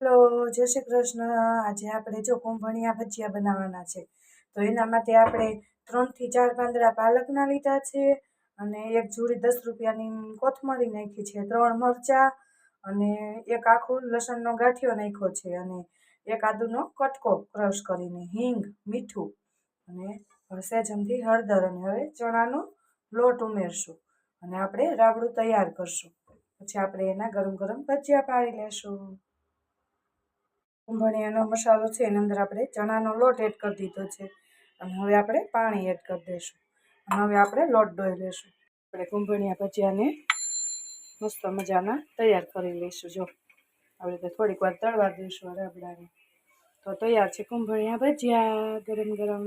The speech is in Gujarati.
હેલો, જય શ્રી કૃષ્ણ. આજે આપણે જો કુંભણિયા ભજીયા બનાવવાના છે. તો એના માટે આપણે 3 થી 4 પાંદડા પાલકના લીધા છે અને એક જોડી 10 રૂપિયાની કોથમરી નાખી છે, 3 મરચાં અને એક આખું લસણનો ગાંઠિયો નાખ્યો છે અને એક આદુનો કટકો ક્રશ કરીને, હિંગ, મીઠું અને સહેજમથી હળદર અને હવે ચણાનો લોટ ઉમેરશું અને આપણે રાબડું તૈયાર કરશું. પછી આપણે એના ગરમ ગરમ ભજીયા પાડી લેશું. કુંભણિયાનો મસાલો છે એની અંદર આપણે ચણાનો લોટ એડ કરી દીધો છે અને હવે આપણે પાણી એડ કરી દઈશું અને હવે આપણે લોટ ડોઈ લઈશું. આપણે કુંભણિયા ભજીયાને મસ્ત મજાના તૈયાર કરી લઈશું. જો આવી રીતે થોડીક વાર તળવા દઈશું રાબડાને. તો તૈયાર છે કુંભણિયા ભજીયા ગરમ ગરમ.